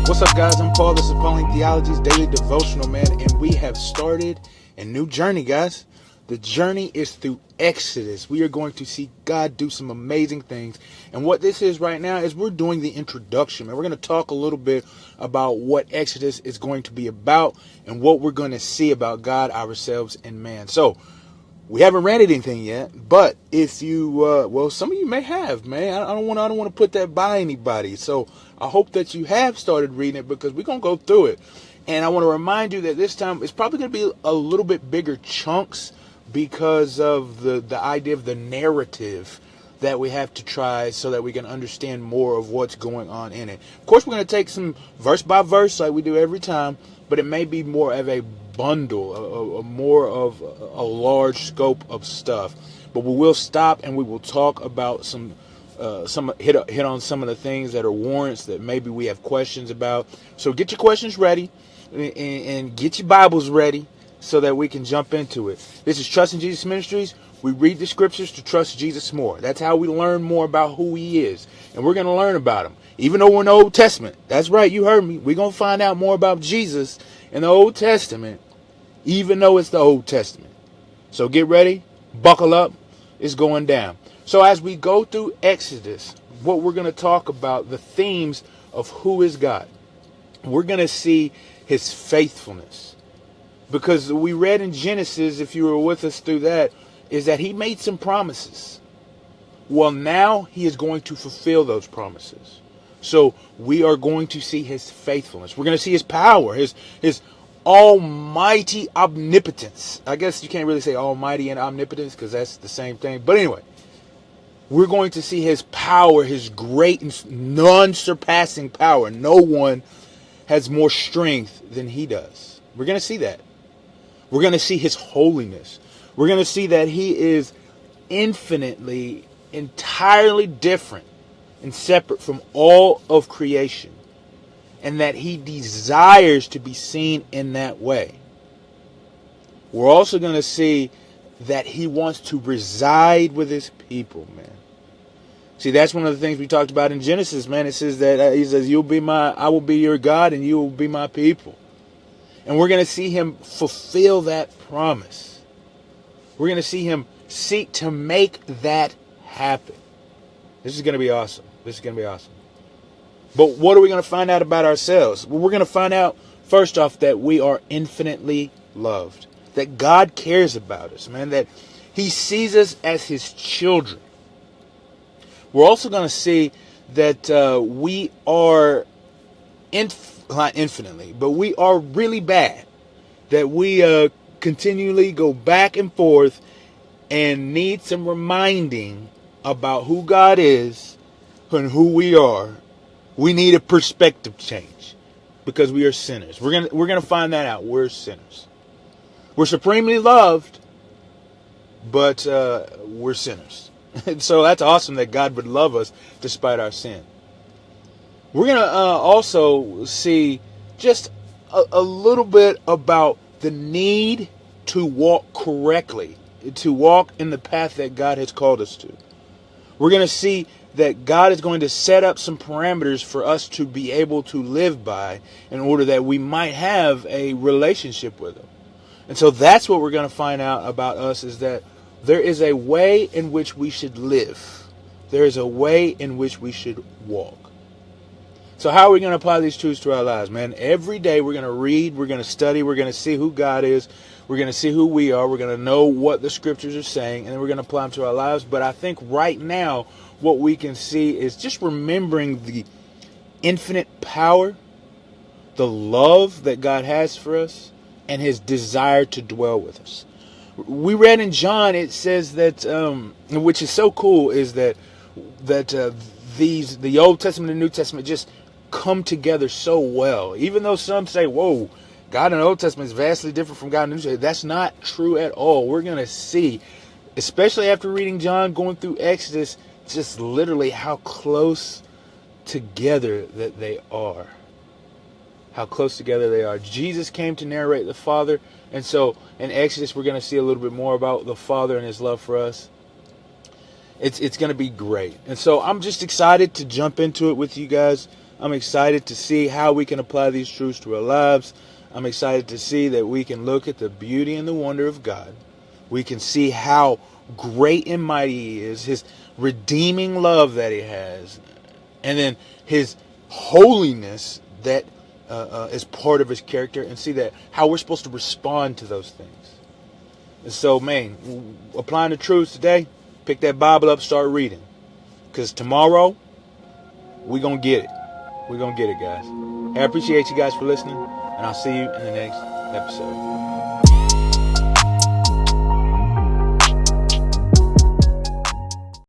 What's up, guys? I'm Paul. This is Pauline Theology's Daily Devotional, man, and we have started a new journey, guys. The journey is through Exodus. We are going to see God do some amazing things. And what this is right now is we're doing the introduction, and we're going to talk a little bit about what Exodus is going to be about and what we're going to see about God, ourselves, and man. So, we haven't read anything yet, but if you, some of you may have, man. I don't want to put that by anybody. So I hope that you have started reading it because we're gonna go through it, and I want to remind you that this time it's probably gonna be a little bit bigger chunks because of the idea of the narrative that we have to try so that we can understand more of what's going on in it. Of course, we're going to take some verse by verse like we do every time, but it may be more of a bundle, more of a large scope of stuff. But we will stop and we will talk about hit on some of the things that are warrants that maybe we have questions about. So get your questions ready and get your Bibles ready so that we can jump into it. This is Trust in Jesus Ministries. We read the scriptures to trust Jesus more. That's how we learn more about who he is. And we're going to learn about him. Even though we're in the Old Testament. That's right, you heard me. We're going to find out more about Jesus in the Old Testament, even though it's the Old Testament. So get ready, buckle up, it's going down. So as we go through Exodus, what we're going to talk about, the themes of who is God. We're going to see his faithfulness. Because we read in Genesis, if you were with us through that, is that he made some promises. Well, now he is going to fulfill those promises. So we are going to see his faithfulness. We're going to see his power, his almighty omnipotence. I guess you can't really say almighty and omnipotence because that's the same thing. But anyway, we're going to see his power, his great and non-surpassing power. No one has more strength than he does. We're going to see that. We're going to see his holiness. We're going to see that he is infinitely, entirely different and separate from all of creation. And that he desires to be seen in that way. We're also going to see that he wants to reside with his people, man. See, that's one of the things we talked about in Genesis, man. It says that he says, I will be your God and you will be my people. And we're going to see him fulfill that promise. We're going to see him seek to make that happen. This is going to be awesome. This is going to be awesome. But what are we going to find out about ourselves? Well, we're going to find out, first off, that we are infinitely loved. That God cares about us, man. That he sees us as his children. We're also going to see that we are, not infinitely, but we are really bad. That we continually go back and forth and need some reminding about who God is and who we are. We need a perspective change because we are sinners. We're gonna find that out. We're sinners. We're supremely loved, but we're sinners. And so that's awesome that God would love us despite our sin. We're gonna also see just a little bit about the need to walk correctly, to walk in the path that God has called us to. We're going to see that God is going to set up some parameters for us to be able to live by in order that we might have a relationship with him. And so that's what we're going to find out about us, is that there is a way in which we should live. There is a way in which we should walk. So how are we going to apply these truths to our lives, man? Every day we're going to read, we're going to study, we're going to see who God is, we're going to see who we are, we're going to know what the scriptures are saying, and then we're going to apply them to our lives. But I think right now what we can see is just remembering the infinite power, the love that God has for us, and his desire to dwell with us. We read in John, it says that, which is so cool, is that the Old Testament and New Testament just come together so well. Even though some say, whoa, God in the Old Testament is vastly different from God in the New Testament. That's not true at all. We're going to see, especially after reading John, going through Exodus, just literally how close together that they are. How close together they are. Jesus came to narrate the Father. And so in Exodus, we're going to see a little bit more about the Father and his love for us. It's going to be great. And so I'm just excited to jump into it with you guys. I'm excited to see how we can apply these truths to our lives. I'm excited to see that we can look at the beauty and the wonder of God. We can see how great and mighty He is, His redeeming love that He has, and then His holiness that is part of His character, and see that how we're supposed to respond to those things. And so, man, applying the truths today, pick that Bible up, start reading. Because tomorrow, we're going to get it. We're going to get it, guys. I appreciate you guys for listening, and I'll see you in the next episode.